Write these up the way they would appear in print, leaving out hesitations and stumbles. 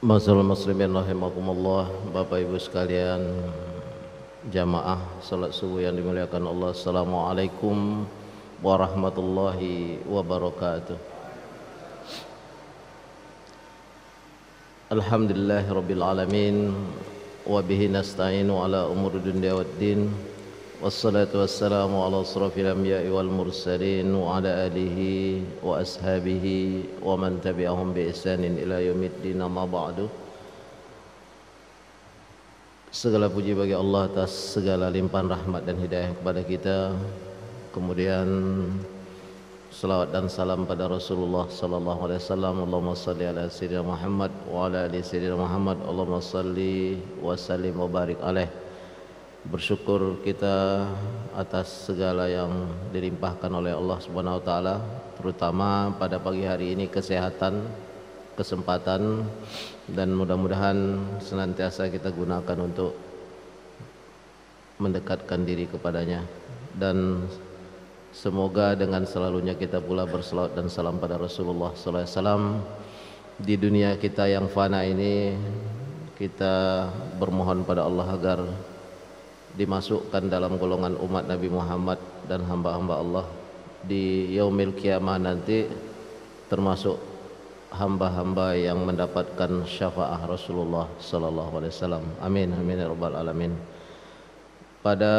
Masyaallah muslimin rahimakumullah, Bapak Ibu sekalian, jamaah salat subuh yang dimuliakan Allah. Assalamualaikum warahmatullahi wabarakatuh. Alhamdulillahirabbil alamin wa bihi nasta'inu ala umuri dunya waddin. Wassalatu wassalamu ala asrafil anbiya'i wal mursalin wa ala alihi wa ashabihi wa man tabi'ahum bi ihsanin ila yaumiddin, amma ba'du. Segala puji bagi Allah atas segala limpahan rahmat dan hidayah kepada kita. Kemudian salawat dan salam pada Rasulullah sallallahu alaihi wasallam. Allahumma shalli ala sayyidina Muhammad wa ala ali sayyidina Muhammad. Allahumma shalli wa sallim wa barik alaihi. Bersyukur kita atas segala yang dilimpahkan oleh Allah Subhanahu wa taala, terutama pada pagi hari ini kesehatan, kesempatan, dan mudah-mudahan senantiasa kita gunakan untuk mendekatkan diri kepadanya, dan semoga dengan selalunya kita pula berselawat dan salam pada Rasulullah sallallahu alaihi wasallam. Di dunia kita yang fana ini, kita bermohon pada Allah agar dimasukkan dalam golongan umat Nabi Muhammad dan hamba-hamba Allah di yaumil kiamah nanti, termasuk hamba-hamba yang mendapatkan syafaat Rasulullah sallallahu alaihi wasallam. Amin amin ya rabbal alamin. Pada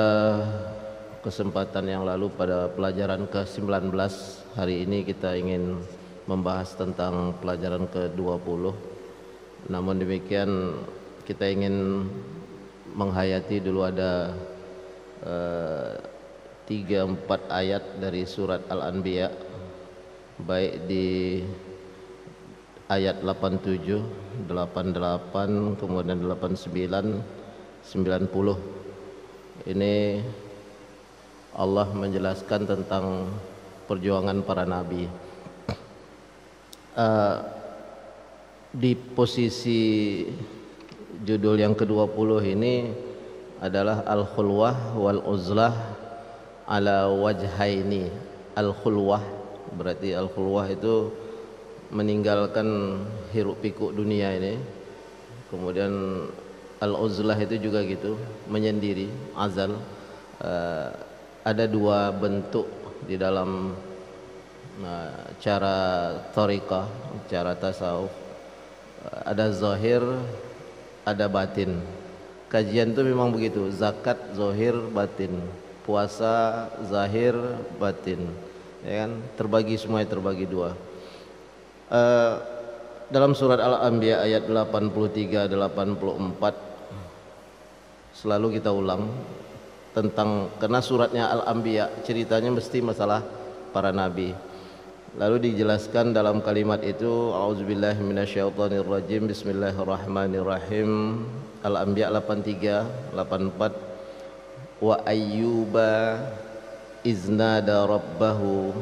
kesempatan yang lalu, pada pelajaran ke-19, hari ini kita ingin membahas tentang pelajaran ke-20. Namun demikian, kita ingin menghayati dulu ada 3-4 ayat dari surat Al-Anbiya, baik di ayat 87, 88, kemudian 89, 90. Ini Allah menjelaskan tentang perjuangan para nabi. Di posisi judul yang ke-20 ini adalah Al-Khulwah wal Uzlah ala wajhaini. Al-Khulwah berarti Al-Khulwah itu meninggalkan hiruk pikuk dunia ini. Kemudian Al-Uzlah itu juga gitu, menyendiri, azal. Ada dua bentuk di dalam cara thariqah, cara tasawuf. Ada zahir, ada batin. Kajian itu memang begitu, zakat zahir batin, puasa zahir batin, ya kan? Terbagi, semuanya terbagi dua. Dalam surat Al-Anbiya ayat 83 84 selalu kita ulang tentang, karena suratnya Al-Anbiya ceritanya mesti masalah para nabi. Lalu dijelaskan dalam kalimat itu, a'udzubillahi minasyaitonirrajim, bismillahirrahmanirrahim. Al-Anbiya 83 84. Wa ayyuba iznada rabbahu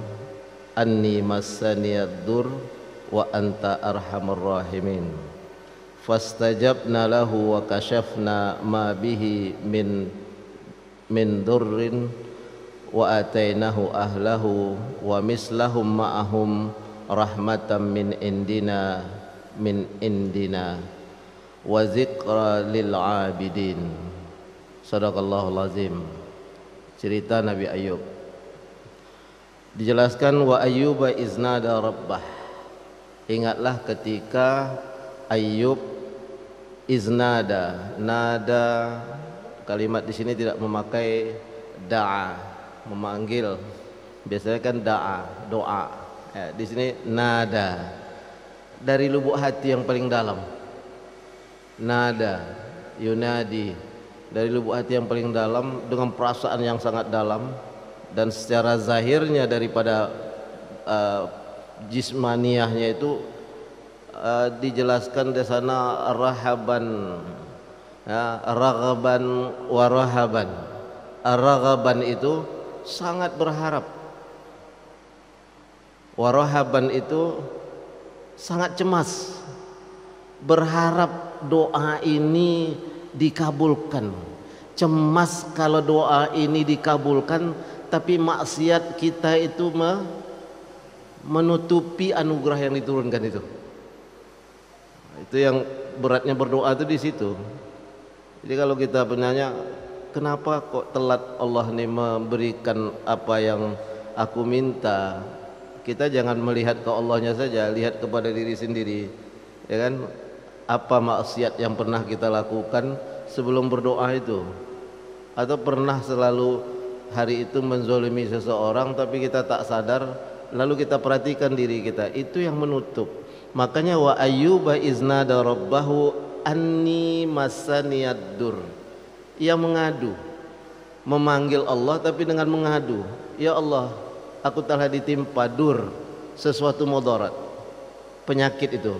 anni massaniyad-dur wa anta arhamur rahimin. Fastajabna lahu wa kashafna ma bihi min durrin wa atainahu ahlahu wa mislahum ma'ahum rahmatan min indina wa zikra lil abidin. Sadaqallahul azim. Cerita Nabi Ayub. Dijelaskan wa ayyuba iznada rabbah. Ingatlah ketika Ayub iznada. Nada, kalimat di sini tidak memakai da'a, memanggil. Biasanya kan da'a, doa. Ya, di sini nada, dari lubuk hati yang paling dalam. Nada, yunadi, dari lubuk hati yang paling dalam, dengan perasaan yang sangat dalam. Dan secara zahirnya daripada jismaniyahnya itu dijelaskan di sana rahaban, ya, raghaban wa rahaban. Ar-raghaban itu sangat berharap, warahaban itu sangat cemas, berharap doa ini dikabulkan, cemas kalau doa ini dikabulkan, tapi maksiat kita itu menutupi anugerah yang diturunkan itu. Itu yang beratnya berdoa itu di situ. Jadi kalau kita bertanya, kenapa kok telat Allah nih memberikan apa yang aku minta? Kita jangan melihat ke Allahnya saja, lihat kepada diri sendiri, ya kan? Apa maksiat yang pernah kita lakukan sebelum berdoa itu? Atau pernah selalu hari itu menzolimi seseorang tapi kita tak sadar, lalu kita perhatikan diri kita, itu yang menutup. Makanya wa ayyuba iznada rabbahu anni masaniyad dur. Ia mengadu, memanggil Allah tapi dengan mengadu, ya Allah, aku telah ditimpa dur, sesuatu mudarat, penyakit itu.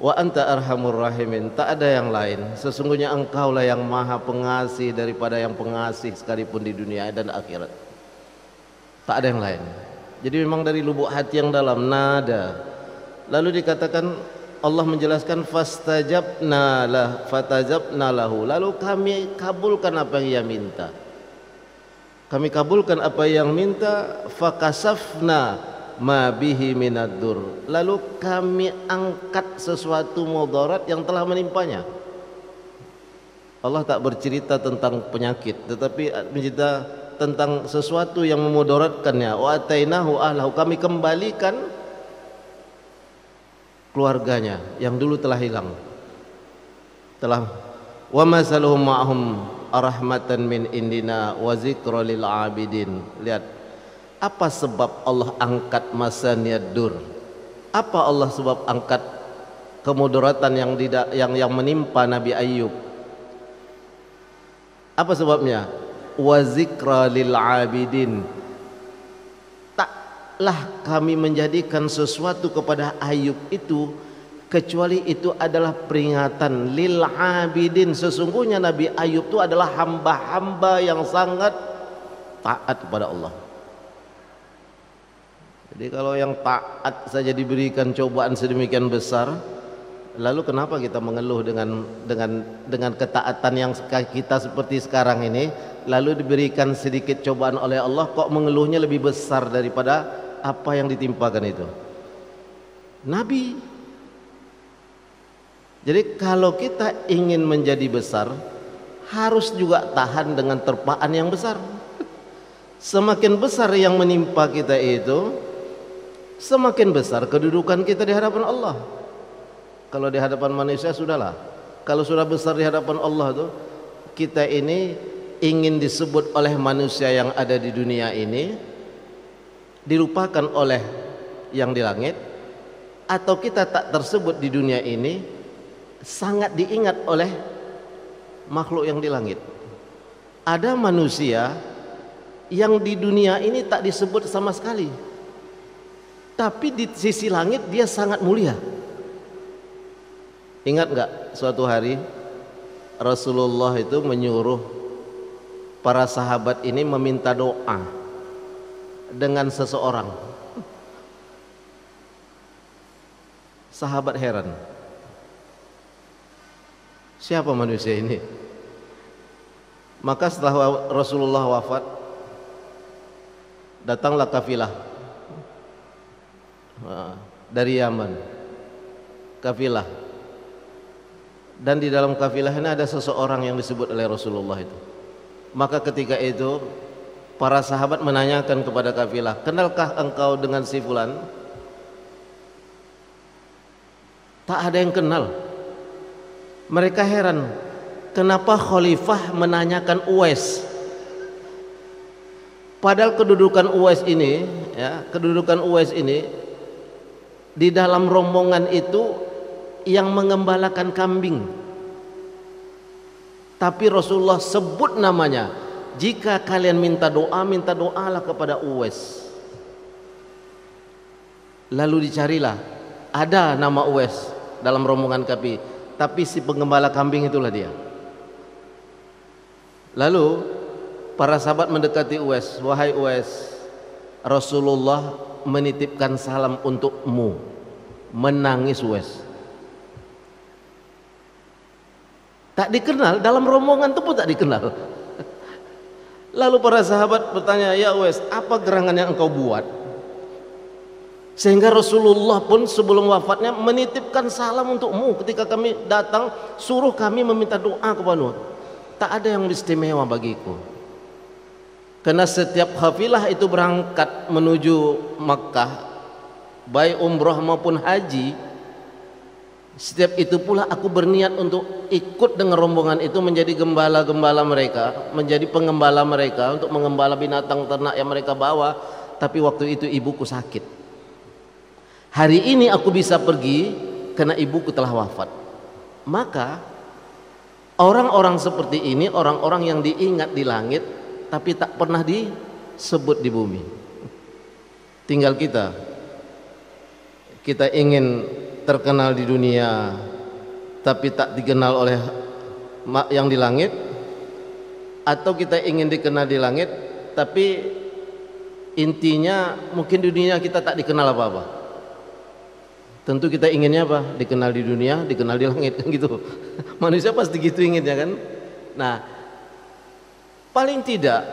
Wa anta arhamur rahimin, tak ada yang lain, sesungguhnya engkaulah yang maha pengasih daripada yang pengasih sekalipun di dunia dan akhirat. Tak ada yang lain. Jadi memang dari lubuk hati yang dalam, nada. Lalu dikatakan, Allah menjelaskan fastajabna lah fatajabna lahu, lalu kami kabulkan apa yang ia minta. Kami kabulkan apa yang minta, fakasafna ma bihi minadur, lalu kami angkat sesuatu mudarat yang telah menimpanya. Allah tak bercerita tentang penyakit, tetapi bercerita tentang sesuatu yang memudaratkannya. Wa atainahu ahlahu, kami kembalikan keluarganya yang dulu telah hilang. Telah wa masaluhum ma'hum rahmatan min indina wa zikra lil abidin. Lihat apa sebab Allah angkat masaniyad dur? Apa Allah sebab angkat kemudaratan yang menimpa Nabi Ayub? Apa sebabnya? Wa zikra lil abidin. Taklah kami menjadikan sesuatu kepada Ayub itu kecuali itu adalah peringatan lil abidin. Sesungguhnya Nabi Ayub itu adalah hamba-hamba yang sangat taat kepada Allah. Jadi kalau yang taat saja diberikan cobaan sedemikian besar, lalu kenapa kita mengeluh dengan ketaatan yang kita seperti sekarang ini, lalu diberikan sedikit cobaan oleh Allah, kok mengeluhnya lebih besar daripada apa yang ditimpakan itu? Nabi. Jadi kalau kita ingin menjadi besar, harus juga tahan dengan terpaan yang besar. Semakin besar yang menimpa kita itu, semakin besar kedudukan kita di hadapan Allah. Kalau di hadapan manusia sudahlah. Kalau sudah besar di hadapan Allah tuh, kita ini ingin disebut oleh manusia yang ada di dunia ini, dilupakan oleh yang di langit, atau kita tak tersebut di dunia ini, sangat diingat oleh makhluk yang di langit. Ada manusia yang di dunia ini tak disebut sama sekali, tapi di sisi langit dia sangat mulia. Ingat enggak suatu hari Rasulullah itu menyuruh para sahabat ini meminta doa dengan seseorang. Sahabat heran, siapa manusia ini? Maka setelah Rasulullah wafat, datanglah kafilah dari Yaman, kafilah, dan di dalam kafilah ini ada seseorang yang disebut oleh Rasulullah itu. Maka ketika itu para sahabat menanyakan kepada kafilah, kenalkah engkau dengan si fulan? Tak ada yang kenal. Mereka heran, kenapa khalifah menanyakan Uwais? Padahal kedudukan Uwais ini, ya, kedudukan Uwais ini di dalam rombongan itu yang mengembalakan kambing. Tapi Rasulullah sebut namanya. Jika kalian minta doa, minta doalah kepada Uwais. Lalu dicarilah, ada nama Uwais dalam rombongan kami, tapi si pengembala kambing itulah dia. Lalu para sahabat mendekati Uwais, wahai Uwais, Rasulullah menitipkan salam untukmu. Menangis Uwais. Tak dikenal, dalam rombongan itu pun tak dikenal. Lalu para sahabat bertanya, ya Uwais, apa gerangan yang engkau buat? Sehingga Rasulullah pun sebelum wafatnya menitipkan salam untukmu ketika kami datang, suruh kami meminta doa kepadamu. Tak ada yang istimewa bagiku. Karena setiap kafilah itu berangkat menuju Makkah, baik umrah maupun haji, setiap itu pula aku berniat untuk ikut dengan rombongan itu menjadi gembala-gembala mereka, menjadi pengembala mereka untuk mengembala binatang ternak yang mereka bawa. Tapi waktu itu ibuku sakit. Hari ini aku bisa pergi karena ibuku telah wafat. Maka orang-orang seperti ini, orang-orang yang diingat di langit tapi tak pernah disebut di bumi. Tinggal kita ingin terkenal di dunia tapi tak dikenal oleh yang di langit, atau kita ingin dikenal di langit tapi intinya mungkin di dunia kita tak dikenal apa-apa. Tentu kita inginnya apa? Dikenal di dunia, dikenal di langit, gitu. Manusia pasti gitu inginnya kan. Nah, paling tidak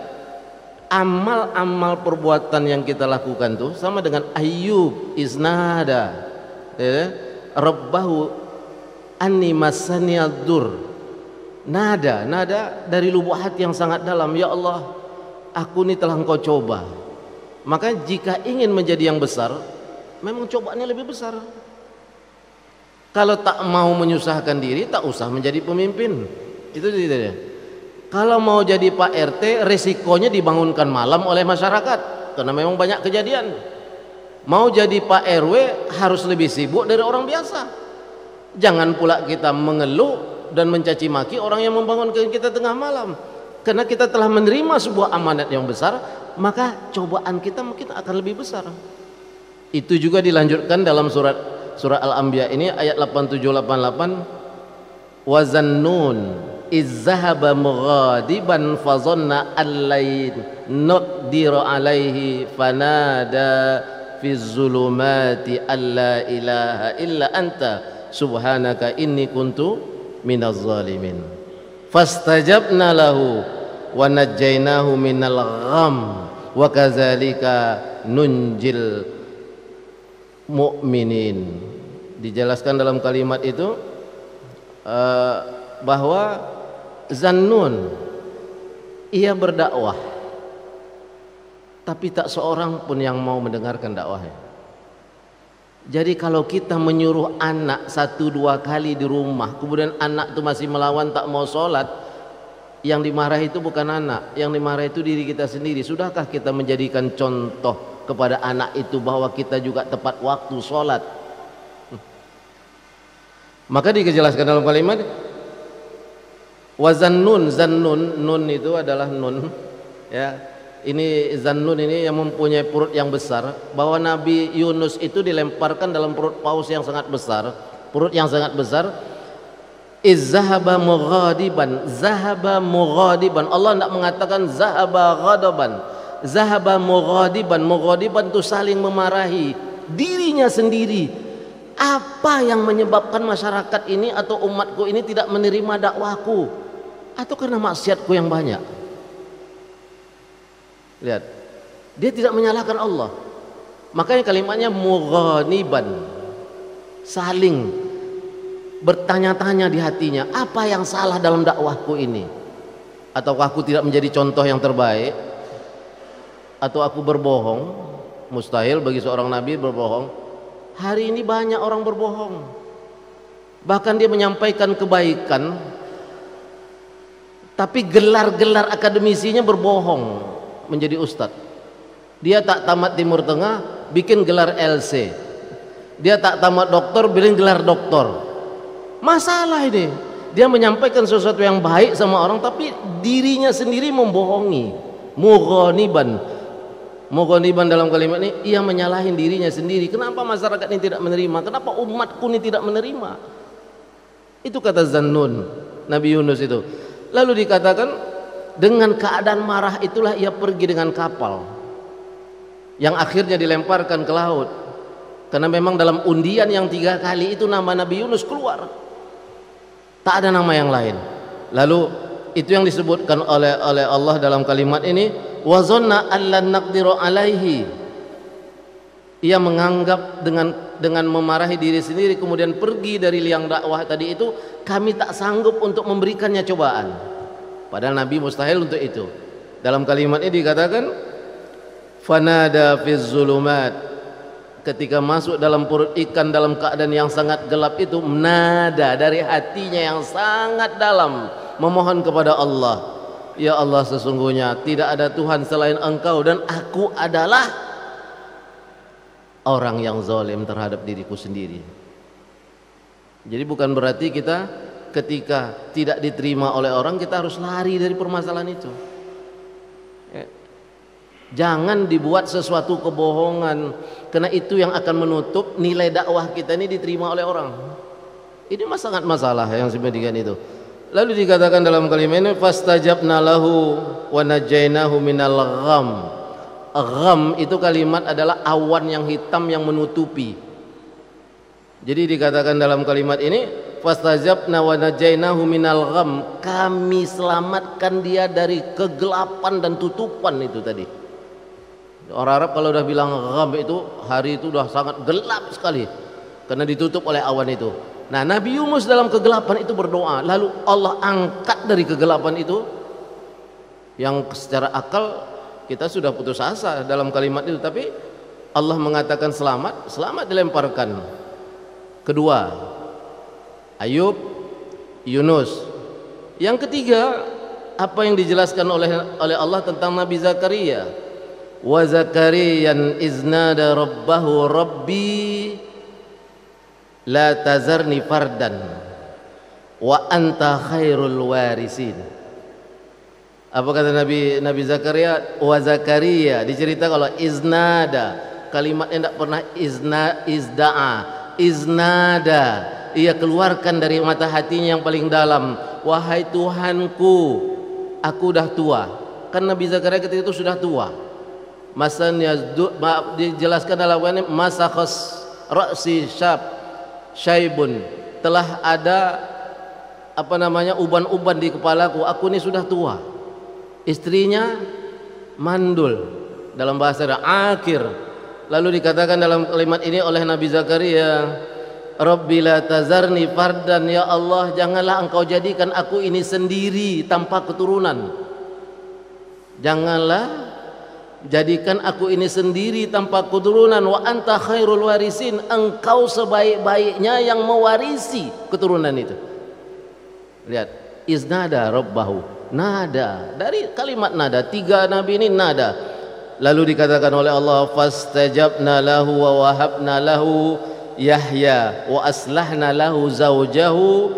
amal-amal perbuatan yang kita lakukan tuh sama dengan Ayyub isnada, ya, Rabbahu anni masaniyad-dur. Nada dari lubuk hati yang sangat dalam. Ya Allah, aku ini telah Engkau coba. Maka jika ingin menjadi yang besar, memang cobaannya lebih besar. Kalau tak mau menyusahkan diri, tak usah menjadi pemimpin. Itu dia. Kalau mau jadi Pak RT, resikonya dibangunkan malam oleh masyarakat, karena memang banyak kejadian. Mau jadi Pak RW harus lebih sibuk dari orang biasa. Jangan pula kita mengeluh dan mencaci maki orang yang membangunkan kita tengah malam. Karena kita telah menerima sebuah amanat yang besar, maka cobaan kita mungkin akan lebih besar. Itu juga dilanjutkan dalam surat Al-Anbiya ini ayat 87-88. Wa zannun izzahaba mughadiban fazanna allain naqdiru alaihi fanada fi zulumati alla ilaha illa anta subhanaka inni kuntu minaz zalimin. Fastajabna lahu wa najjaynahu minal gham wa kadzalika nunjil mu'minin. Dijelaskan dalam kalimat itu bahwa Zannun ia berdakwah tapi tak seorang pun yang mau mendengarkan dakwahnya. Jadi kalau kita menyuruh anak 1-2 kali di rumah, kemudian anak itu masih melawan, tak mau sholat, yang dimarahi itu bukan anak, yang dimarahi itu diri kita sendiri. Sudahkah kita menjadikan contoh kepada anak itu bahwa kita juga tepat waktu sholat? Maka dijelaskan dalam kalimat wazannun, nun itu adalah nun, ya. Ini Zannun ini yang mempunyai perut yang besar, bahwa Nabi Yunus itu dilemparkan dalam perut paus yang sangat besar, perut yang sangat besar. Izzahaba mughadiban, zahaba mughadiban. Allah tidak mengatakan zahaba ghadaban. Zahaba mughadiban, mughadiban itu saling memarahi dirinya sendiri. Apa yang menyebabkan masyarakat ini atau umatku ini tidak menerima dakwahku? Atau karena maksiatku yang banyak? Lihat, dia tidak menyalahkan Allah. Makanya kalimatnya mughaniban, saling bertanya-tanya di hatinya, apa yang salah dalam dakwahku ini? Atau aku tidak menjadi contoh yang terbaik? Atau aku berbohong? Mustahil bagi seorang nabi berbohong. Hari ini banyak orang berbohong. Bahkan dia menyampaikan kebaikan, tapi gelar-gelar akademisinya berbohong menjadi ustadz. Dia tak tamat Timur Tengah, bikin gelar LC. Dia tak tamat doktor, bikin gelar doktor. Masalah ini, dia menyampaikan sesuatu yang baik sama orang, tapi dirinya sendiri membohongi. Mughaniban dalam kalimat ini, ia menyalahin dirinya sendiri. Kenapa masyarakat ini tidak menerima? Kenapa umatku ini tidak menerima? Itu kata Zannun, Nabi Yunus itu. Lalu dikatakan dengan keadaan marah itulah ia pergi dengan kapal yang akhirnya dilemparkan ke laut. Karena memang dalam undian yang 3 kali itu nama Nabi Yunus keluar, tak ada nama yang lain. Lalu itu yang disebutkan oleh Allah dalam kalimat ini, wa zanna allan naqdiru alaihi. ia menganggap dengan memarahi diri sendiri kemudian pergi dari liang dakwah tadi itu, kami tak sanggup untuk memberikannya cobaan. Padahal Nabi mustahil untuk itu. Dalam kalimat ini dikatakan fanada fiz zulumat, ketika masuk dalam perut ikan dalam keadaan yang sangat gelap itu, nada dari hatinya yang sangat dalam memohon kepada Allah, ya Allah, sesungguhnya tidak ada Tuhan selain Engkau dan aku adalah orang yang zalim terhadap diriku sendiri. Jadi bukan berarti kita ketika tidak diterima oleh orang kita harus lari dari permasalahan itu. Jangan dibuat sesuatu kebohongan, karena itu yang akan menutup nilai dakwah kita ini diterima oleh orang. Ini sangat masalah yang seperti itu. Lalu dikatakan dalam kalimat ini fastajabna lahu wa najainahu minal gham. Gham itu kalimat adalah awan yang hitam yang menutupi. Jadi dikatakan dalam kalimat ini fastajabna wa najainahu minal gham, kami selamatkan dia dari kegelapan dan tutupan itu tadi. Orang Arab kalau udah bilang gham itu hari itu udah sangat gelap sekali karena ditutup oleh awan itu. Nah, Nabi Yunus dalam kegelapan itu berdoa, lalu Allah angkat dari kegelapan itu, yang secara akal kita sudah putus asa dalam kalimat itu, tapi Allah mengatakan selamat dilemparkan. Kedua, Ayub, Yunus. Yang ketiga, apa yang dijelaskan oleh Allah tentang Nabi Zakaria. Wa Zakariyan iznada rabbahu rabbi la tazarni fardan wa anta khairul warisin. Apa kata Nabi Zakaria? Wa Zakaria dicerita kalau iznada, kalimatnya tidak pernah iznada, ia keluarkan dari mata hatinya yang paling dalam, wahai Tuhanku, aku udah tua. Kan Nabi Zakaria ketika itu sudah tua. Dijelaskan dalam ini masakhas ra'si syaibun, telah ada uban-uban di kepalaku, aku ini sudah tua. Istrinya mandul, dalam bahasa akhir. Lalu dikatakan dalam kalimat ini oleh Nabi Zakaria, Rabbi la tazarni fardan, ya Allah, janganlah engkau jadikan aku ini sendiri tanpa keturunan. Janganlah jadikan aku ini sendiri tanpa keturunan, wa anta khairul warisin, engkau sebaik-baiknya yang mewarisi keturunan itu. Lihat, iznada rabbahu, nada, dari kalimat nada, tiga nabi ini nada. Lalu dikatakan oleh Allah fastajabna lahu wa wahabna lahu Yahya wa aslahna lahu zawjahu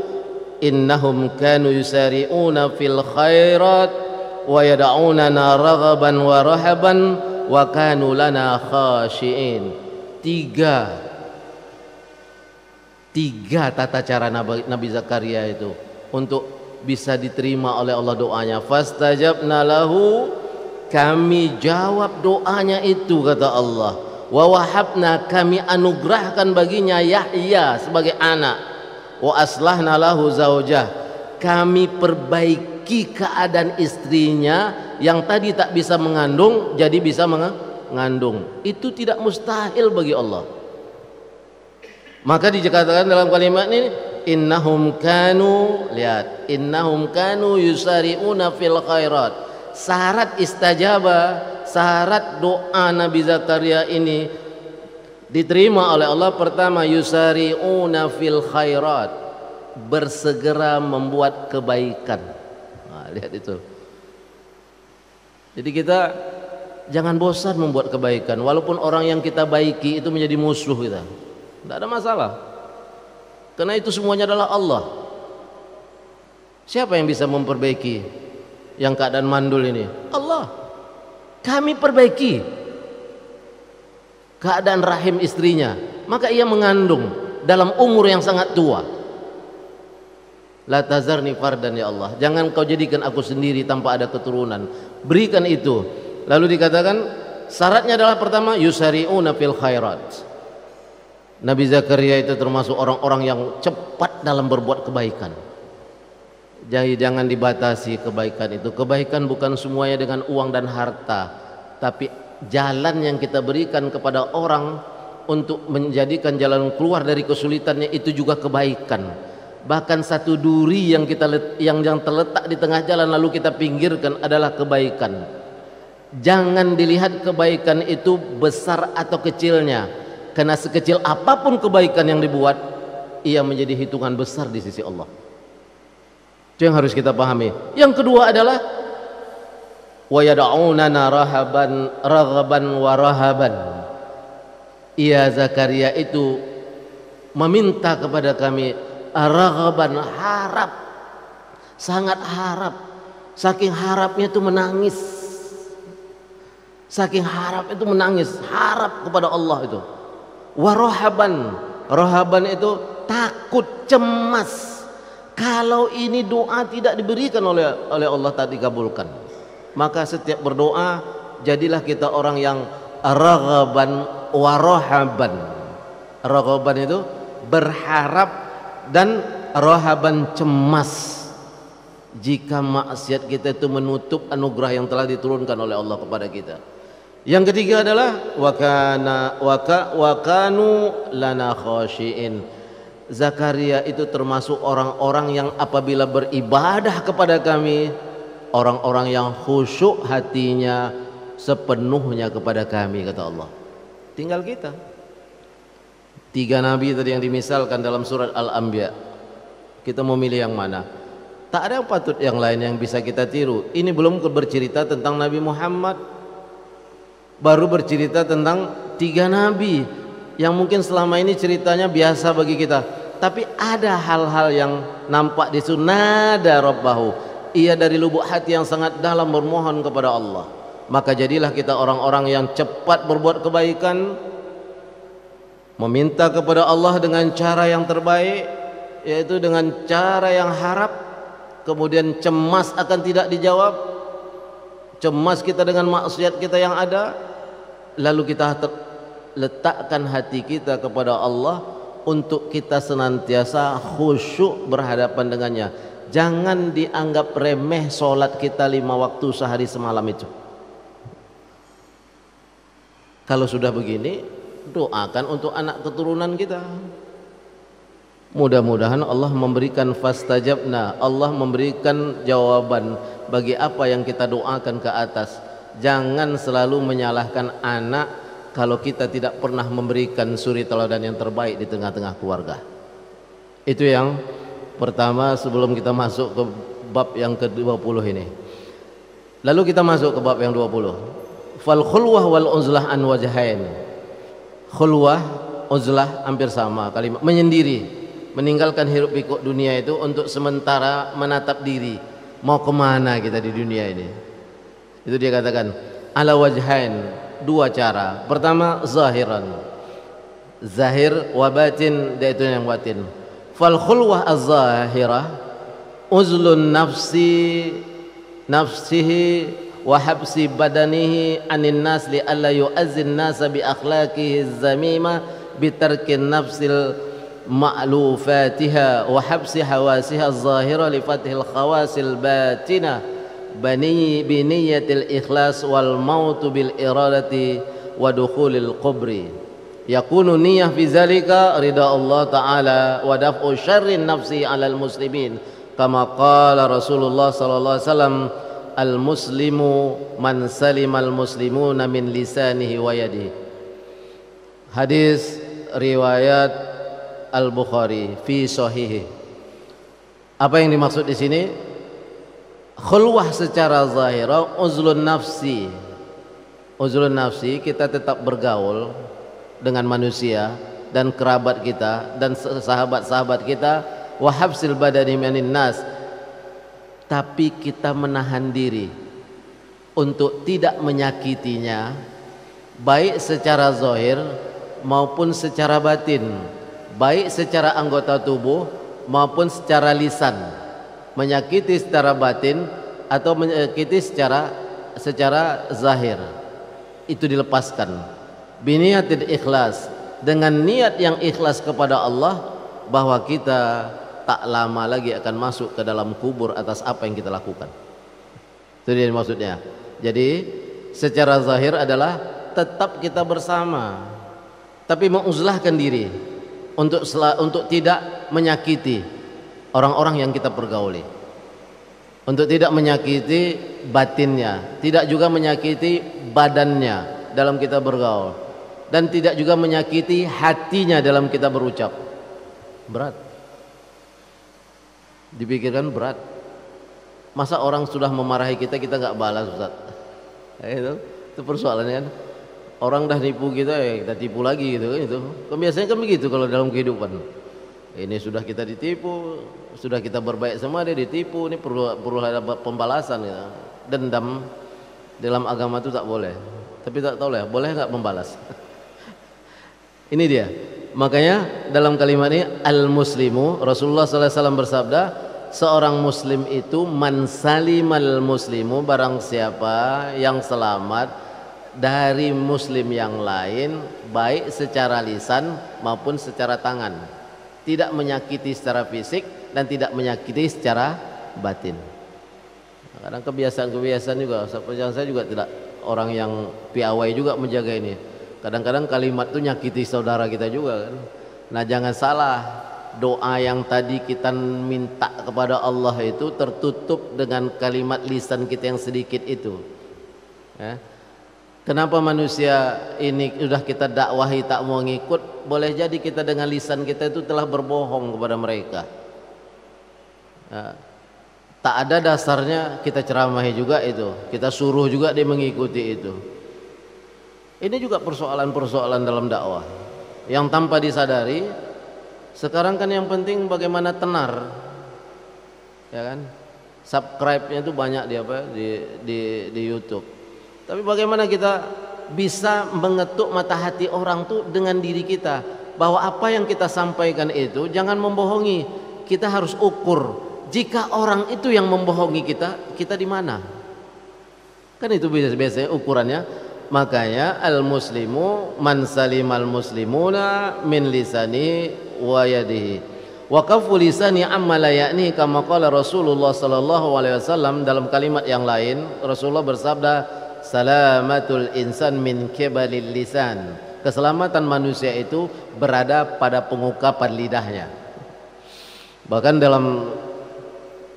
innahum kanu yusari'una fil khairat wa yad'unana raghaban wa rahaban wa kanu lana khashiin. Tiga tata cara Nabi Zakaria itu untuk bisa diterima oleh Allah doanya. Fastajabna lahu, kami jawab doanya itu, kata Allah. Wa wahabna, kami anugerahkan baginya Yahya sebagai anak. Wa aslahna lahu zaujah, kami perbaiki keadaan istrinya yang tadi tak bisa mengandung jadi bisa mengandung. Itu tidak mustahil bagi Allah. Maka dikatakan dalam kalimat ini innahum kanu, lihat, innahum kanu yusari'una fil khairat. Syarat istajabah, syarat doa Nabi Zakaria ini diterima oleh Allah, pertama yusari'una fil khairat, bersegera membuat kebaikan. Lihat itu. Jadi kita jangan bosan membuat kebaikan, walaupun orang yang kita baiki itu menjadi musuh kita, tidak ada masalah, karena itu semuanya adalah Allah. Siapa yang bisa memperbaiki yang keadaan mandul ini? Allah. Kami perbaiki keadaan rahim istrinya, maka ia mengandung dalam umur yang sangat tua. La tazarni fardan, ya Allah, jangan kau jadikan aku sendiri tanpa ada keturunan, berikan itu. Lalu dikatakan syaratnya adalah pertama yusari'una fil khairat. Nabi Zakaria itu termasuk orang-orang yang cepat dalam berbuat kebaikan. Jadi jangan dibatasi kebaikan itu. Kebaikan bukan semuanya dengan uang dan harta, tapi jalan yang kita berikan kepada orang untuk menjadikan jalan keluar dari kesulitannya itu juga kebaikan. Bahkan satu duri yang yang terletak di tengah jalan lalu kita pinggirkan adalah kebaikan. Jangan dilihat kebaikan itu besar atau kecilnya, karena sekecil apapun kebaikan yang dibuat, ia menjadi hitungan besar di sisi Allah. Itu yang harus kita pahami. Yang kedua adalah wa yad'unana raghaban wa rahaban. Ia Zakaria itu meminta kepada kami raghaban, harap, sangat harap, saking harapnya itu menangis, saking harap itu menangis, harap kepada Allah itu. Wa rahaban, rahaban itu takut, cemas kalau ini doa tidak diberikan oleh Allah, tak dikabulkan. Maka setiap berdoa jadilah kita orang yang raghaban wa rahaban. Raghaban itu berharap dan rahaban cemas jika maksiat kita itu menutup anugerah yang telah diturunkan oleh Allah kepada kita. Yang ketiga adalah wa kanu lana khashiin. Zakaria itu termasuk orang-orang yang apabila beribadah kepada kami, orang-orang yang khusyuk hatinya sepenuhnya kepada kami, kata Allah. Tinggal kita. 3 nabi tadi yang dimisalkan dalam surat Al-Anbiya, kita mau milih yang mana? Tak ada yang patut yang lain yang bisa kita tiru. Ini belum bercerita tentang Nabi Muhammad, baru bercerita tentang 3 nabi yang mungkin selama ini ceritanya biasa bagi kita, tapi ada hal-hal yang nampak di sunada Rabbahu. Ia dari lubuk hati yang sangat dalam bermohon kepada Allah. Maka jadilah kita orang-orang yang cepat berbuat kebaikan, meminta kepada Allah dengan cara yang terbaik, yaitu dengan cara yang harap, kemudian cemas akan tidak dijawab, cemas kita dengan maksiat kita yang ada, lalu kita letakkan hati kita kepada Allah untuk kita senantiasa khusyuk berhadapan dengannya. Jangan dianggap remeh solat kita 5 waktu sehari semalam itu. Kalau sudah begini, doakan untuk anak keturunan kita. Mudah-mudahan Allah memberikan fastajabna, Allah memberikan jawaban bagi apa yang kita doakan ke atas. Jangan selalu menyalahkan anak kalau kita tidak pernah memberikan suri teladan yang terbaik di tengah-tengah keluarga. Itu yang pertama sebelum kita masuk ke bab yang ke-20 ini. Lalu kita masuk ke bab yang 20. Fal khulwah wal uzlah an wajhain. Khulwah, uzlah hampir sama kalimat, menyendiri, meninggalkan hiruk pikuk dunia itu untuk sementara menatap diri. Mau kemana kita di dunia ini? Itu dia katakan ala wajhain, 2 cara. Pertama zahiran, zahir wa batin, yaitu yang batin. Fal khulwah az-zahirah uzlun nafsihi wa habsi badanihi anin nas li alla yu'azzin nasa bi akhlaqihi zamima bi tarkin nafsil ma'lufatiha wa habsi hawasiha az-zahira li fathil khawasil batina bani bi niyyatil ikhlas wal mautu bil iradati wa dukhulil qabri. Yakunu niyyah fi zalika ridha Allah taala wa daf'u syarrin nafsi 'alal muslimin kama qala Rasulullah sallallahu alaihi wasallam al muslimu man salimal muslimuna min lisanihi wa yadihi. Hadis riwayat Al-Bukhari fi sahihi. Apa yang dimaksud di sini? Khulwah secara zahira uzlun nafsi. Uzlun nafsi, kita tetap bergaul dengan manusia dan kerabat kita dan sahabat-sahabat kita, wa habsil badani minan nas, tapi kita menahan diri untuk tidak menyakitinya baik secara zahir maupun secara batin, baik secara anggota tubuh maupun secara lisan. Menyakiti secara batin atau menyakiti secara zahir, itu dilepaskan. Biniyatil ikhlas, dengan niat yang ikhlas kepada Allah bahwa kita tak lama lagi akan masuk ke dalam kubur atas apa yang kita lakukan. Itu dia maksudnya. Jadi secara zahir adalah tetap kita bersama, tapi menguzlahkan diri untuk tidak menyakiti orang-orang yang kita pergauli, untuk tidak menyakiti batinnya, tidak juga menyakiti badannya dalam kita bergaul, dan tidak juga menyakiti hatinya dalam kita berucap. Berat, dipikirkan berat. Masa orang sudah memarahi kita nggak balas, Ustaz? Itu persoalannya kan. Orang dah nipu kita, ya kita tipu lagi gitu kan. Itu kan biasanya kan begitu kalau dalam kehidupan. Ini sudah kita ditipu, sudah kita berbaik sama dia ditipu, ini perlu ada pembalasan ya. Dendam dalam agama itu tak boleh. Tapi tak tahu lah, boleh nggak membalas? Ini dia. Makanya dalam kalimat ini al-muslimu, Rasulullah SAW bersabda, seorang muslim itu man salimal muslimu, barang siapa yang selamat dari muslim yang lain, baik secara lisan maupun secara tangan, tidak menyakiti secara fisik dan tidak menyakiti secara batin. Kadang kebiasaan-kebiasaan juga, saya juga tidak orang yang piawai juga menjaga ini. Kadang-kadang kalimat itu nyakiti saudara kita juga kan. Nah jangan salah, doa yang tadi kita minta kepada Allah itu tertutup dengan kalimat lisan kita yang sedikit itu ya. Kenapa manusia ini sudah kita dakwahi tak mau ngikut? Boleh jadi kita dengan lisan kita itu telah berbohong kepada mereka ya. Tak ada dasarnya kita ceramahi juga itu, kita suruh juga dia mengikuti itu. Ini juga persoalan-persoalan dalam dakwah yang tanpa disadari. Sekarang kan yang penting bagaimana tenar, ya kan? Subscribe-nya itu banyak di YouTube. Tapi bagaimana kita bisa mengetuk mata hati orang tuh dengan diri kita, bahwa apa yang kita sampaikan itu jangan membohongi. Kita harus ukur. Jika orang itu yang membohongi kita di mana? Kan itu biasanya ukurannya. Makanya al-muslimu man salimal muslimuna min lisani wa yadihi wa kafu lisani amma la ya'ni, kama qala Rasulullah sallallahu alaihi wasallam. Dalam kalimat yang lain Rasulullah bersabda, salamatul insan min kibalil lisan, keselamatan manusia itu berada pada pengukapan lidahnya. Bahkan dalam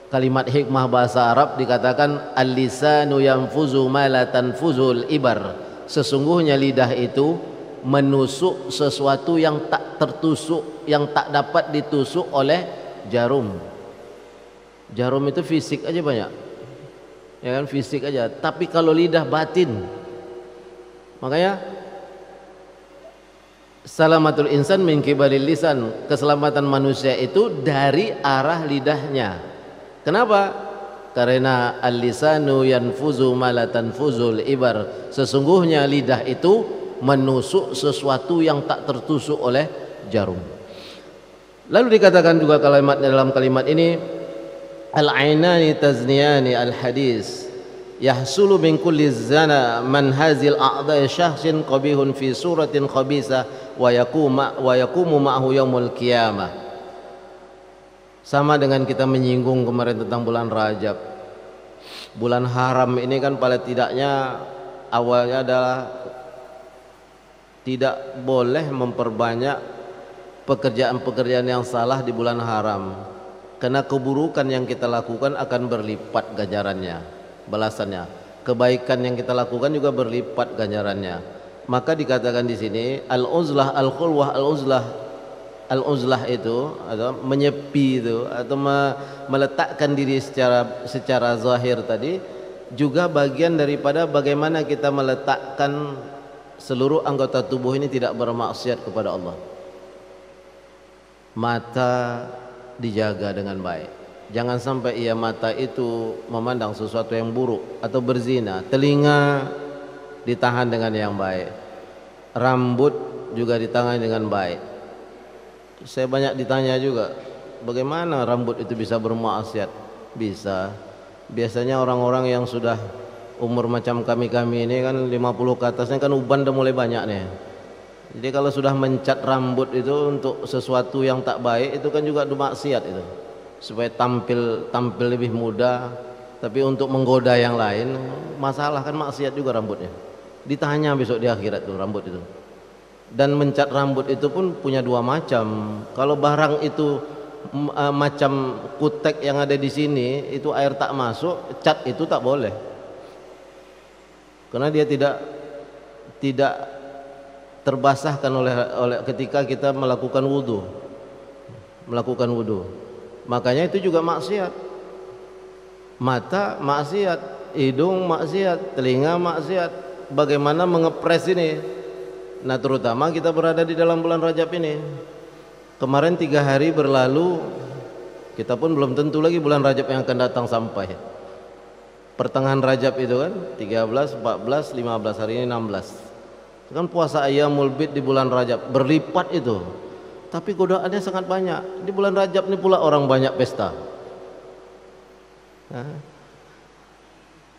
kalimat hikmah bahasa Arab dikatakan al-lisanu yanfuzu ma la tanfuzul ibar, sesungguhnya lidah itu menusuk sesuatu yang tak tertusuk, yang tak dapat ditusuk oleh jarum. Jarum itu fisik aja banyak, ya kan, fisik aja. Tapi kalau lidah batin, makanya salamatul insan min kibalil lisan, keselamatan manusia itu dari arah lidahnya. Kenapa? Karena al-lisanu yanfuzu ma la tanfuzul ibar, sesungguhnya lidah itu menusuk sesuatu yang tak tertusuk oleh jarum. Lalu dikatakan juga dalam kalimat ini, al-ainani tazniyani al-hadis yahsulu min kulli zana man hazil a'dha'i syahsin qabihun fi suratin khabisa wa yaqumu ma'ahu yaumul qiyamah. Sama dengan kita menyinggung kemarin tentang bulan Rajab. Bulan haram ini kan pada tidaknya awalnya adalah tidak boleh memperbanyak pekerjaan-pekerjaan yang salah di bulan haram, karena keburukan yang kita lakukan akan berlipat ganjarannya, balasannya. Kebaikan yang kita lakukan juga berlipat ganjarannya. Maka dikatakan di sini al-uzlah al-khulwah, al-uzlah itu atau menyepi itu atau meletakkan diri secara zahir tadi juga bagian daripada bagaimana kita meletakkan seluruh anggota tubuh ini tidak bermaksiat kepada Allah. Mata dijaga dengan baik, jangan sampai mata itu memandang sesuatu yang buruk atau berzina. Telinga ditahan dengan yang baik, rambut juga ditahan dengan baik. Saya banyak ditanya juga, bagaimana rambut itu bisa bermaksiat? Bisa. Biasanya orang-orang yang sudah umur macam kami ini kan 50 ke atasnya kan uban udah mulai banyak nih. Jadi kalau sudah mencat rambut itu untuk sesuatu yang tak baik, itu kan juga maksiat itu. Supaya tampil lebih muda, Tapi untuk menggoda yang lain, masalah kan maksiat juga rambutnya. Ditanya besok di akhirat tuh rambut itu. Dan mencat rambut itu pun punya dua macam. Kalau barang itu macam kutek yang ada di sini, itu air tak masuk, cat itu tak boleh. Karena dia tidak terbasahkan oleh ketika kita melakukan wudu. Makanya itu juga maksiat. Mata maksiat, hidung maksiat, telinga maksiat. Bagaimana mengepres ini? Nah, terutama kita berada di dalam bulan Rajab ini. Kemarin 3 hari berlalu, kita pun belum tentu lagi bulan Rajab yang akan datang sampai. Pertengahan Rajab itu kan 13, 14, 15, hari ini 16. Itu kan puasa Ayyamul Bid di bulan Rajab, berlipat itu. Tapi godaannya sangat banyak. Di bulan Rajab ini pula orang banyak pesta.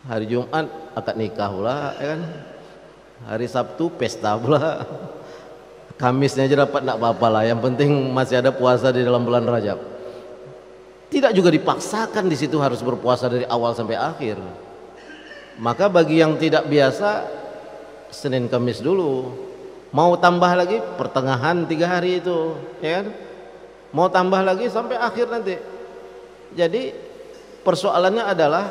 Hari Jumat akad nikah pula, ya kan? Hari Sabtu pesta pula. Kamisnya aja dapat enggak apa-apa lah. Yang penting masih ada puasa di dalam bulan Rajab. Tidak juga dipaksakan di situ harus berpuasa dari awal sampai akhir. Maka bagi yang tidak biasa, Senin Kamis dulu. Mau tambah lagi pertengahan 3 hari itu, ya kan? Mau tambah lagi sampai akhir nanti. Jadi persoalannya adalah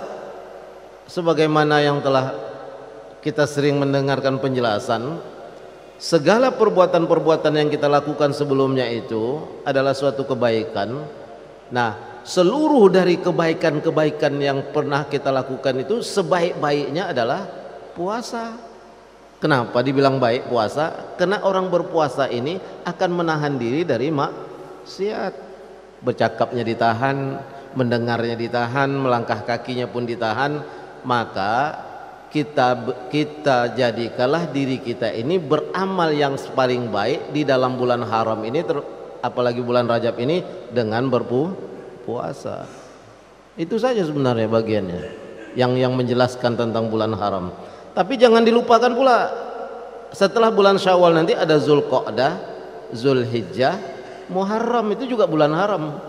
sebagaimana yang telah kita sering mendengarkan penjelasan, segala perbuatan-perbuatan yang kita lakukan sebelumnya itu adalah suatu kebaikan. Nah, seluruh dari kebaikan-kebaikan yang pernah kita lakukan itu sebaik-baiknya adalah puasa. Kenapa dibilang baik puasa? Karena orang berpuasa ini akan menahan diri dari maksiat. Bercakapnya ditahan, mendengarnya ditahan, melangkah kakinya pun ditahan. Maka kita jadikanlah diri kita ini beramal yang paling baik di dalam bulan haram ini, apalagi bulan Rajab ini, dengan berpuasa. Itu saja sebenarnya bagiannya yang menjelaskan tentang bulan haram. Tapi jangan dilupakan pula, setelah bulan Syawal nanti ada Zulqa'dah, Zulhijjah, Muharram, itu juga bulan haram.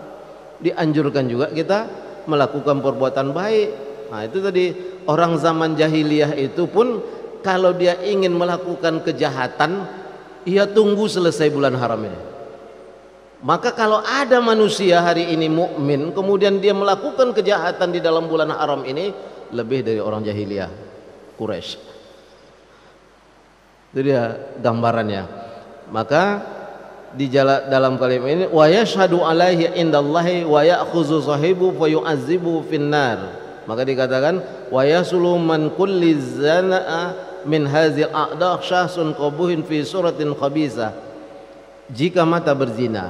Dianjurkan juga kita melakukan perbuatan baik. Nah, itu tadi, orang zaman jahiliyah itu pun kalau dia ingin melakukan kejahatan, ia tunggu selesai bulan haram ini. Maka kalau ada manusia hari ini mukmin kemudian dia melakukan kejahatan di dalam bulan haram ini, lebih dari orang jahiliyah Quraisy. Itu dia gambarannya. Maka di dalam kalimat ini, wa yashhadu alaihi indallahi wa ya'khuzu sahibu fa yu'azzibu finnar. Maka dikatakan wa yasulu man kulli zana'a min hadzal a'da syahsun qabuhin fi suratin khabisah. Jika mata berzina,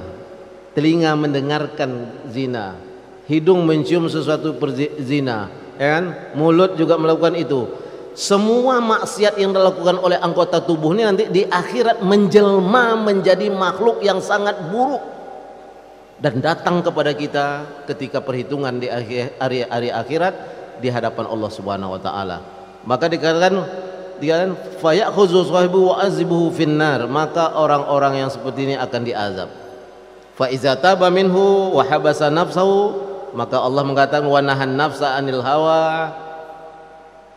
telinga mendengarkan zina, hidung mencium sesuatu zina, ya kan? Mulut juga melakukan itu. Semua maksiat yang dilakukan oleh anggota tubuh ini nanti di akhirat menjelma menjadi makhluk yang sangat buruk dan datang kepada kita ketika perhitungan di hari akhirat di hadapan Allah Subhanahu wa taala. Maka dikatakan fa ya'khuzu sahibu wa azibuhu finnar, maka orang-orang yang seperti ini akan diazab. Fa iza taba minhu wa habasa nafsahu, maka Allah mengatakan wa nahan nafsa anil hawa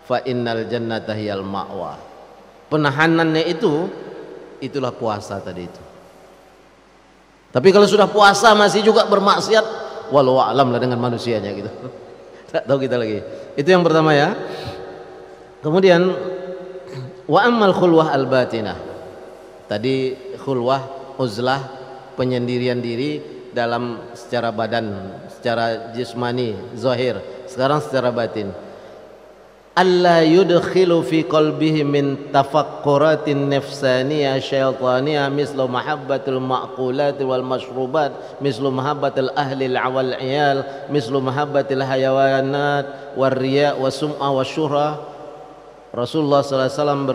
fa innal jannata hiyal ma'wa. Penahanannya itulah puasa tadi itu. Tapi kalau sudah puasa masih juga bermaksiat, walau alam lah dengan manusianya gitu. Tak tahu kita lagi. Itu yang pertama ya. Kemudian wa ammal khulwah al batinah. Tadi khulwah, uzlah, penyendirian diri dalam secara badan, secara jismani, zahir. Sekarang secara batin. Alla yudkhilu fi qalbihi min tafakkuratin nafsaniyah syaitaniyah mislu mahabbatul ma'qulat wal mashrubat mislu mahabbatul ahli wal iyal mislu mahabbatil hayawanat war riya was sum'a wasyuhra. Rasulullah sallallahu alaihi wasallam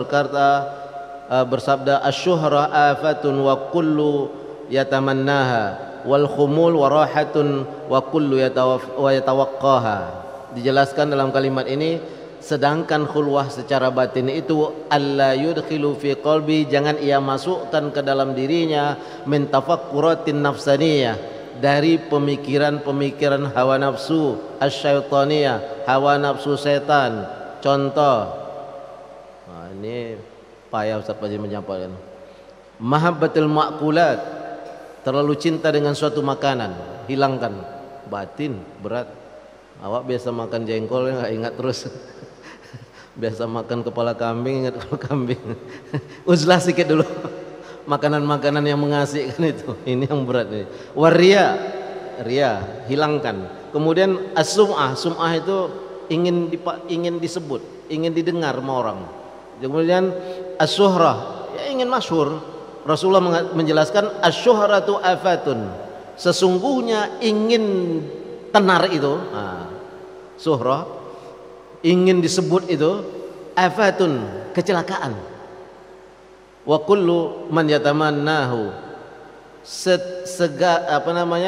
bersabda asyuhra afatun wa kullu yatamannaha wal khumul wa rahatun wa kullu yatawaqqaha. Dijelaskan dalam kalimat ini, sedangkan khulwah secara batin itu alla yudkhilu fi qalbi, jangan ia masukkan ke dalam dirinya min tafakkuratin nafsaniyah, dari pemikiran-pemikiran hawa nafsu asyaitaniyah, hawa nafsu setan. Contoh, nah, ini payah Ustaz Fajri menyampaikan. Mahabbatul ma'kulat, terlalu cinta dengan suatu makanan, hilangkan. Batin berat. Awak biasa makan jengkol nggak ingat terus. Biasa makan kepala kambing, ingat kepala kambing. Uzlah sedikit dulu. Makanan-makanan yang mengasihkan itu. Ini yang berat nih. Waria, ria, hilangkan. Kemudian as-sum'ah, sum'ah itu ingin disebut, ingin didengar sama orang. Kemudian as-suhrah, ya ingin masyhur. Rasulullah menjelaskan asy-syuhratu afatun. Sesungguhnya ingin tenar itu, syuhrah, ingin disebut itu afatun, kecelakaan. Wa kullu man yatamannahu,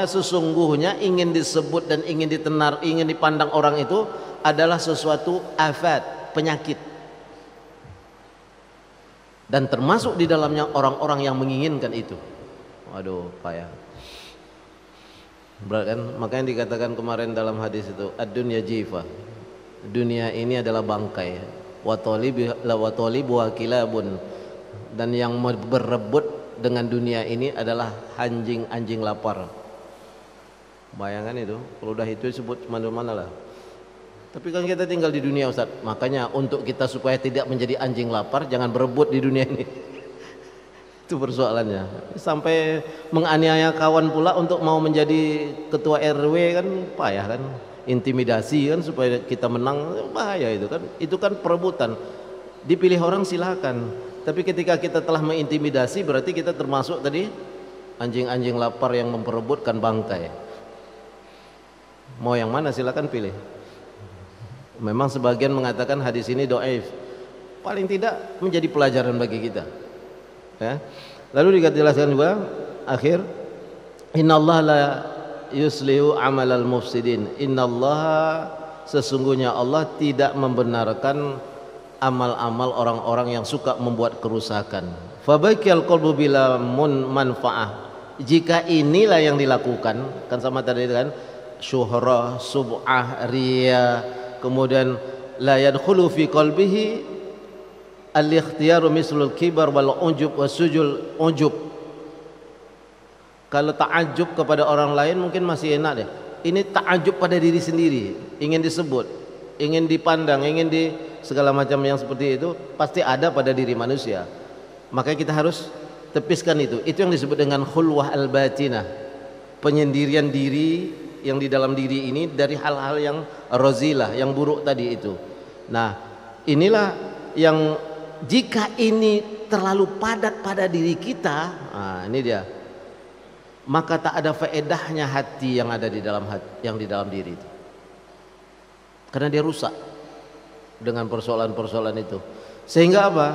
sesungguhnya ingin disebut dan ingin ditenar, ingin dipandang orang itu adalah sesuatu afat, penyakit. Dan termasuk di dalamnya orang-orang yang menginginkan itu. Waduh, payah. Berat kan? Makanya dikatakan kemarin dalam hadis itu, ad-dunya jifa. Dunia ini adalah bangkai. Wa talibu wa kilabun. Dan yang berebut dengan dunia ini adalah anjing-anjing lapar. Bayangkan itu, kalau udah itu disebut mana-mana lah. Tapi kan kita tinggal di dunia Ustaz. Makanya untuk kita supaya tidak menjadi anjing lapar, jangan berebut di dunia ini. Itu persoalannya. Sampai menganiaya kawan pula untuk mau menjadi ketua RW kan payah kan. Intimidasi kan supaya kita menang, bahaya itu kan. Itu kan perebutan. Dipilih orang silakan. Tapi ketika kita telah mengintimidasi berarti kita termasuk tadi anjing-anjing lapar yang memperebutkan bangkai. Mau yang mana silakan pilih. Memang sebagian mengatakan hadis ini dhaif. Paling tidak menjadi pelajaran bagi kita. Ya. Lalu dijelaskan juga akhir, innallaha la yuslihu amalal mufsidin. Innallaha, sesungguhnya Allah tidak membenarkan amal-amal orang-orang yang suka membuat kerusakan. Fabakiyal qalbu bila manfaah. Jika inilah yang dilakukan, kan sama tadi kan, syuhrah, sub'ah, riya, kemudian la yadkhulu fi qalbihi al-ikhtiyaru mislul kibar wal ujub wasujul ujub. Kalau ta'ajub kepada orang lain mungkin masih enak deh. Ini ta'ajub pada diri sendiri, ingin disebut, ingin dipandang, ingin di segala macam yang seperti itu pasti ada pada diri manusia. Makanya kita harus tepiskan itu. Itu yang disebut dengan khulwah al-batinah, penyendirian diri yang di dalam diri ini dari hal-hal yang razilah, yang buruk tadi itu. Nah, inilah yang jika ini terlalu padat pada diri kita, nah ini dia, maka tak ada faedahnya hati yang ada di dalam hati, yang di dalam diri itu, karena dia rusak dengan persoalan-persoalan itu. Sehingga apa?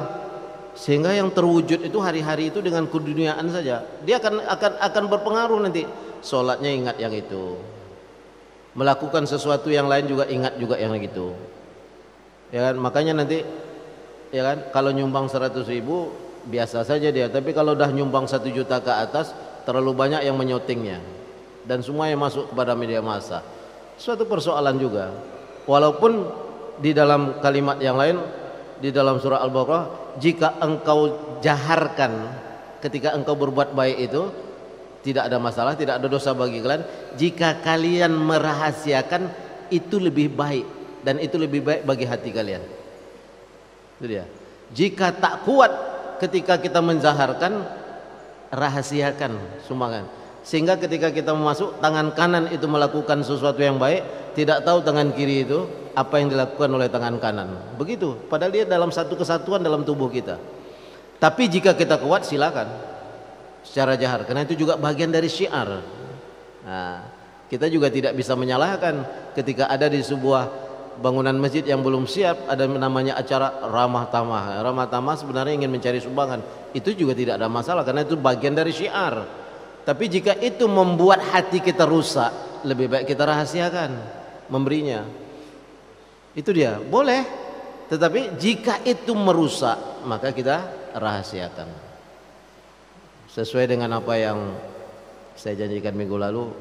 Sehingga yang terwujud itu hari-hari itu dengan keduniaan saja. Dia akan berpengaruh nanti. Sholatnya ingat yang itu, melakukan sesuatu yang lain juga ingat juga yang gitu. Ya kan? Makanya nanti ya kan, kalau nyumbang 100.000 biasa saja dia, tapi kalau udah nyumbang 1 juta ke atas terlalu banyak yang menyotingnya dan semua yang masuk kepada media massa. Suatu persoalan juga. Walaupun di dalam kalimat yang lain di dalam surah Al-Baqarah, jika engkau jaharkan ketika engkau berbuat baik itu tidak ada masalah, tidak ada dosa bagi kalian. Jika kalian merahasiakan itu lebih baik, dan itu lebih baik bagi hati kalian. Itu dia. Jika tak kuat ketika kita menzaharkan, rahasiakan, sumbangkan. Sehingga ketika kita masuk, tangan kanan itu melakukan sesuatu yang baik, tidak tahu tangan kiri itu apa yang dilakukan oleh tangan kanan. Begitu, padahal dia dalam satu kesatuan dalam tubuh kita. Tapi jika kita kuat, silakan secara jahar, karena itu juga bagian dari syiar. Nah, kita juga tidak bisa menyalahkan ketika ada di sebuah bangunan masjid yang belum siap, ada namanya acara ramah tamah. Ramah tamah sebenarnya ingin mencari sumbangan, itu juga tidak ada masalah karena itu bagian dari syiar. Tapi jika itu membuat hati kita rusak, lebih baik kita rahasiakan memberinya. Itu dia, boleh. Tetapi jika itu merusak, maka kita rahasiakan sesuai dengan apa yang Saya janjikan minggu lalu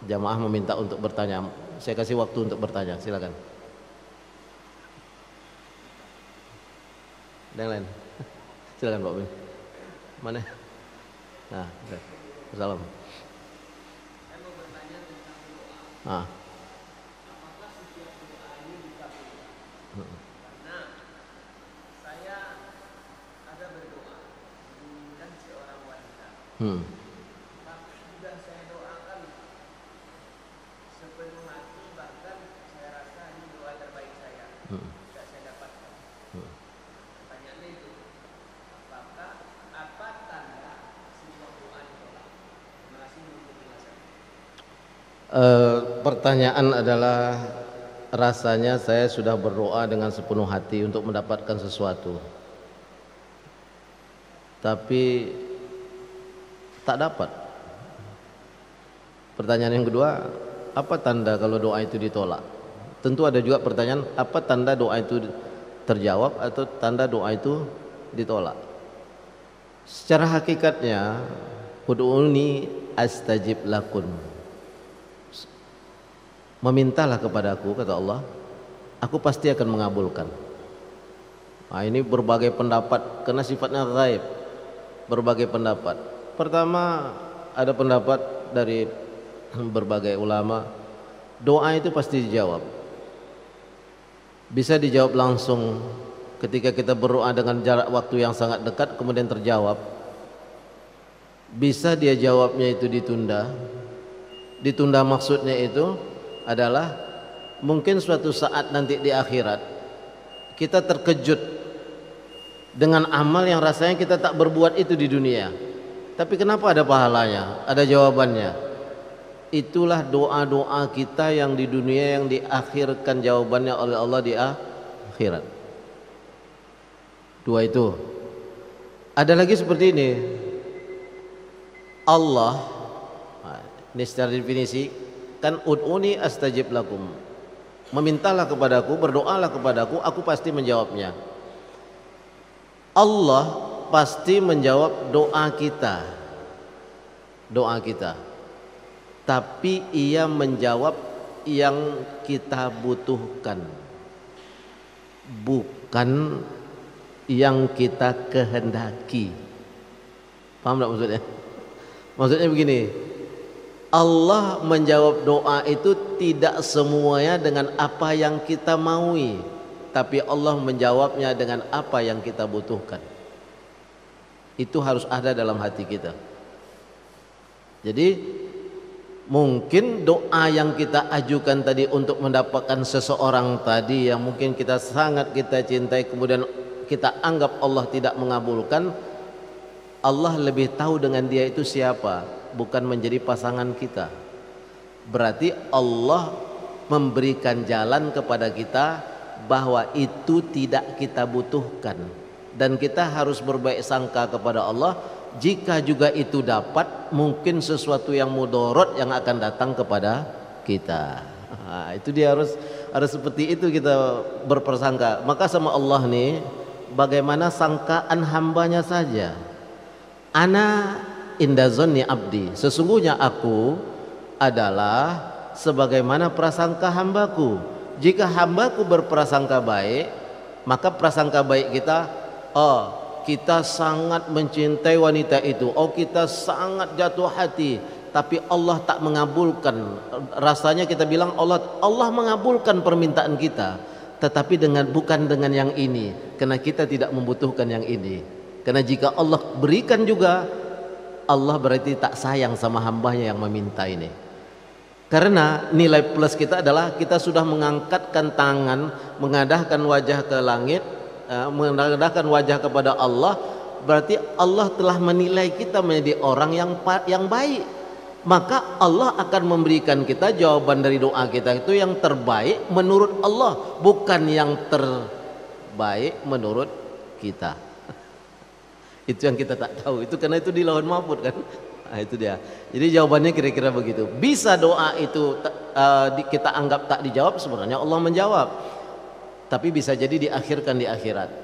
jamaah meminta untuk bertanya. Saya kasih waktu untuk bertanya, silakan. Yang lain, silakan Pak Bin. Mana? Nah, salam. Saya mau bertanya tentang doa. Apakah setiap doa ini dikabulkan? Karena saya ada berdoa menginginkan seorang wanita. Tapi sudah saya doakan sepenuh hati, bahkan saya rasa ini doa terbaik saya. Tidak saya dapatkan. Pertanyaannya itu, apa tanda sebuah doa ditolak? Terima kasih untuk penjelasan. Pertanyaan adalah, rasanya saya sudah berdoa dengan sepenuh hati untuk mendapatkan sesuatu, tapi tak dapat. Pertanyaan yang kedua, apa tanda kalau doa itu ditolak? Tentu ada juga pertanyaan, apa tanda doa itu terjawab atau tanda doa itu ditolak? Secara hakikatnya, ud'uni astajib lakum. Memintalah kepadaku, kata Allah, aku pasti akan mengabulkan. Nah, ini berbagai pendapat karena sifatnya ghaib. Berbagai pendapat. Pertama, ada pendapat dari berbagai ulama, doa itu pasti dijawab. Bisa dijawab langsung ketika kita berdoa dengan jarak waktu yang sangat dekat kemudian terjawab. Bisa dia jawabnya itu ditunda. Ditunda maksudnya itu adalah mungkin suatu saat nanti di akhirat kita terkejut dengan amal yang rasanya kita tak berbuat itu di dunia, tapi kenapa ada pahalanya, ada jawabannya. Itulah doa-doa kita yang di dunia yang diakhirkan jawabannya oleh Allah di akhirat. Dua itu. Ada lagi seperti ini, Allah, ini secara definisi kan, ud'uni astajib lakum, memintalah kepadaku, berdoalah kepadaku, aku pasti menjawabnya. Allah pasti menjawab doa kita, tapi ia menjawab yang kita butuhkan, bukan yang kita kehendaki. Paham tak maksudnya? Maksudnya begini, Allah menjawab doa itu tidak semuanya dengan apa yang kita maui, tapi Allah menjawabnya dengan apa yang kita butuhkan. Itu harus ada dalam hati kita. Jadi mungkin doa yang kita ajukan tadi untuk mendapatkan seseorang tadi yang mungkin kita sangat kita cintai, kemudian kita anggap Allah tidak mengabulkan, Allah lebih tahu dengan dia itu siapa, bukan menjadi pasangan kita. Berarti Allah memberikan jalan kepada kita bahwa itu tidak kita butuhkan, dan kita harus berbaik sangka kepada Allah jika juga itu dapat, mungkin sesuatu yang mudorot yang akan datang kepada kita. Nah, itu dia harus seperti itu kita berpersangka. Maka sama Allah nih, bagaimana sangkaan hambanya saja. Ana inda zonni abdi, sesungguhnya aku adalah sebagaimana prasangka hambaku. Jika hambaku berprasangka baik, maka prasangka baik kita, oh kita sangat mencintai wanita itu, oh kita sangat jatuh hati, tapi Allah tak mengabulkan. Rasanya kita bilang Allah mengabulkan permintaan kita, tetapi bukan dengan yang ini, karena kita tidak membutuhkan yang ini. Karena jika Allah berikan juga, Allah berarti tak sayang sama hambanya yang meminta ini. Karena nilai plus kita adalah kita sudah mengangkatkan tangan, mengadahkan wajah ke langit, mengadahkan wajah kepada Allah, berarti Allah telah menilai kita menjadi orang yang baik. Maka Allah akan memberikan kita jawaban dari doa kita itu yang terbaik menurut Allah, bukan yang terbaik menurut kita. Itu yang kita tak tahu, itu karena itu di lauhul mahfuz kan. Nah, itu dia. Jadi jawabannya kira-kira begitu. Bisa doa itu kita anggap tak dijawab, sebenarnya Allah menjawab, tapi bisa jadi diakhirkan di akhirat.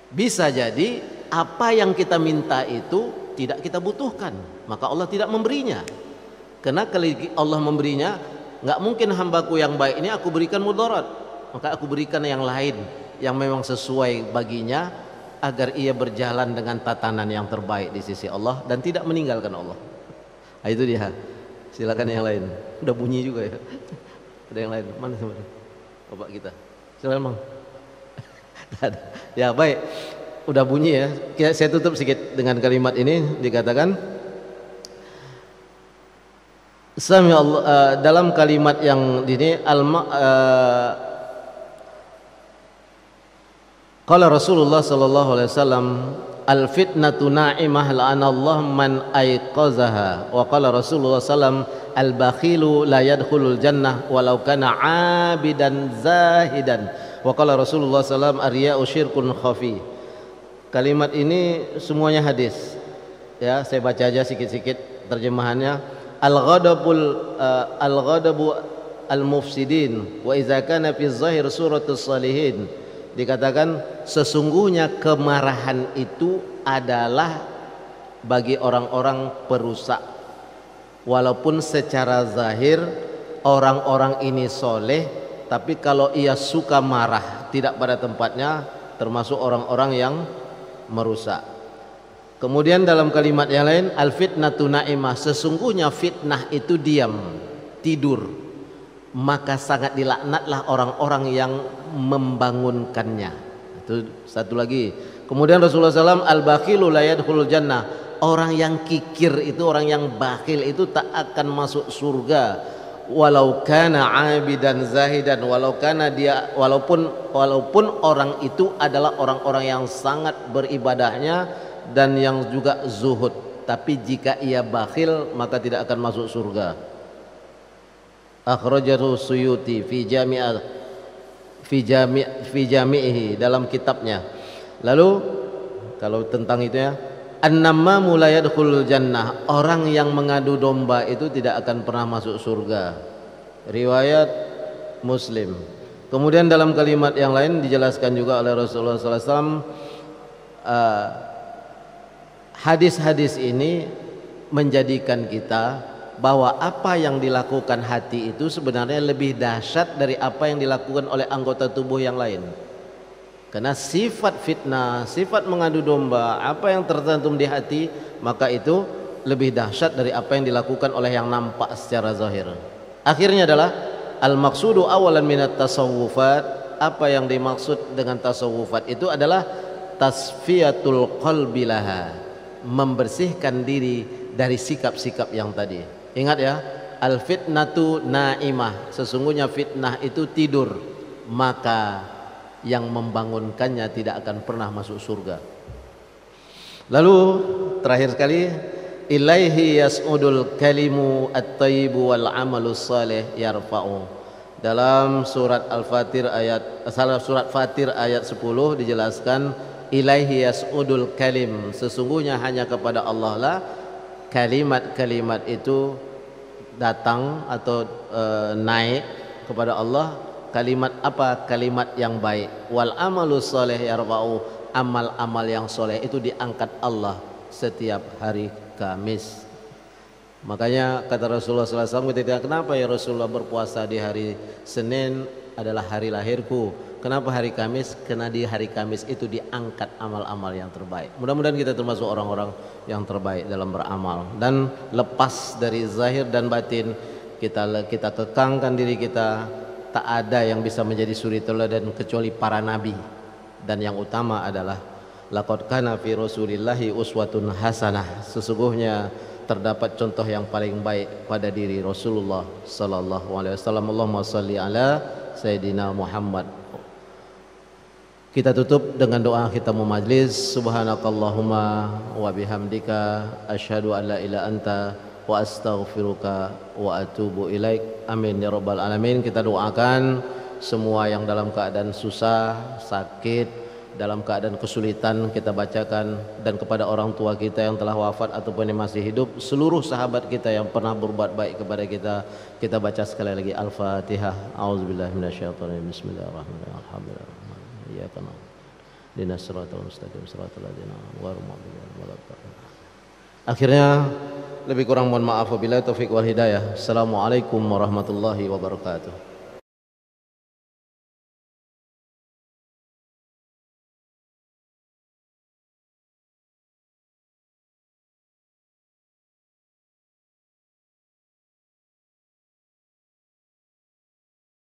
Bisa jadi apa yang kita minta itu tidak kita butuhkan, maka Allah tidak memberinya. Karena kalau Allah memberinya, nggak mungkin hambaku yang baik ini aku berikan mudarat, maka aku berikan yang lain yang memang sesuai baginya agar ia berjalan dengan tatanan yang terbaik di sisi Allah dan tidak meninggalkan Allah. Nah, itu dia. Silakan yang lain. Udah bunyi juga ya. Ada yang lain? Mana sebenarnya? Bapak kita. Silakan Bang. Ya baik. Udah bunyi ya. Saya tutup sedikit dengan kalimat ini, dikatakan Sami Allah, dalam kalimat yang ini qala Rasulullah sallallahu alaihi wasallam al fitnatu na'imah la'ana Allah man aiqazaha, wa qala Rasulullah sallam al bakhilu la yadkhulul jannah walau kana 'abidan zahidan, wa qala Rasulullah sallam ar-riya'u syirkun khafi. Kalimat ini semuanya hadis ya, saya baca aja sikit-sikit terjemahannya. Al-ghadabu al-mufsidin wa idza kana fi zahir suratus salihin. Dikatakan sesungguhnya kemarahan itu adalah bagi orang-orang perusak, walaupun secara zahir orang-orang ini soleh, tapi kalau ia suka marah tidak pada tempatnya, termasuk orang-orang yang merusak. Kemudian dalam kalimat yang lain, al fitnatu na'imah, sesungguhnya fitnah itu diam, tidur, maka sangat dilaknatlah orang-orang yang membangunkannya. Itu satu lagi. Kemudian Rasulullah SAW, al bakhilu la yadkhulul jannah, orang yang kikir itu, orang yang bakhil itu tak akan masuk surga, walau kana abidan zahidan, walaupun orang itu adalah orang-orang yang sangat beribadahnya dan yang juga zuhud, tapi jika ia bakhil maka tidak akan masuk surga. Akhrajahu Suyuti fi jami'ihi, dalam kitabnya. Lalu kalau tentang itu ya, an-nammamu la yadkhulul jannah, orang yang mengadu domba itu tidak akan pernah masuk surga. Riwayat Muslim. Kemudian dalam kalimat yang lain dijelaskan juga oleh Rasulullah SAW, hadis-hadis ini menjadikan kita bahwa apa yang dilakukan hati itu sebenarnya lebih dahsyat dari apa yang dilakukan oleh anggota tubuh yang lain. Karena sifat fitnah, sifat mengadu domba, apa yang tertantum di hati, maka itu lebih dahsyat dari apa yang dilakukan oleh yang nampak secara zahir. Akhirnya adalah al-maqsudu awalan minat tasawufat, apa yang dimaksud dengan tasawufat itu adalah tasfiyatul qalbi laha, membersihkan diri dari sikap-sikap yang tadi. Ingat ya, al fitnatu naimah, sesungguhnya fitnah itu tidur, maka yang membangunkannya tidak akan pernah masuk surga. Lalu terakhir sekali, ilaihi yas'udul kalimu at-thayyibu wal amalus salih yarfa'u. Dalam surat Al-Fatir surat Fatir ayat 10 dijelaskan, ilaihi yas'udul kalim, sesungguhnya hanya kepada Allah lah kalimat-kalimat itu datang atau naik kepada Allah. Kalimat apa? Kalimat yang baik. Wal amalus soleh yarfa'u, amal-amal yang soleh itu diangkat Allah setiap hari Kamis. Makanya kata Rasulullah SAW, kenapa ya Rasulullah berpuasa di hari Senin adalah hari lahirku, kenapa hari Kamis? Karena di hari Kamis itu diangkat amal-amal yang terbaik. Mudah-mudahan kita termasuk orang-orang yang terbaik dalam beramal dan lepas dari zahir dan batin. Kita kekangkan diri kita. Tak ada yang bisa menjadi suri teladan kecuali para nabi, dan yang utama adalah laqad kana fi rasulillahi uswatun hasanah, sesungguhnya terdapat contoh yang paling baik pada diri Rasulullah sallallahu alaihi wasallam. Allahumma shalli ala Sayyidina Muhammad. Kita tutup dengan doa khitamu majlis. Subhanakallahumma wa bihamdika asyhadu an la ilaha anta wa astaghfiruka wa atubu ilaik. Amin ya rabbal alamin. Kita doakan semua yang dalam keadaan susah, sakit, dalam keadaan kesulitan kita bacakan, dan kepada orang tua kita yang telah wafat ataupun yang masih hidup, seluruh sahabat kita yang pernah berbuat baik kepada kita baca sekali lagi Al-Fatihah. A'udzubillahi minasyaitonir rajim. Bismillahirrahmanirrahim. Alhamdulillah. Iyyaka na'budu wa iyyaka nasta'in. Ihdinas siratal mustaqim. Siratal ladzina an'amta 'alaihim ghairil maghdubi 'alaihim waladdallin. Akhirnya lebih kurang mohon maaf, wabillahi taufik wal hidayah. Assalamualaikum warahmatullahi wabarakatuh.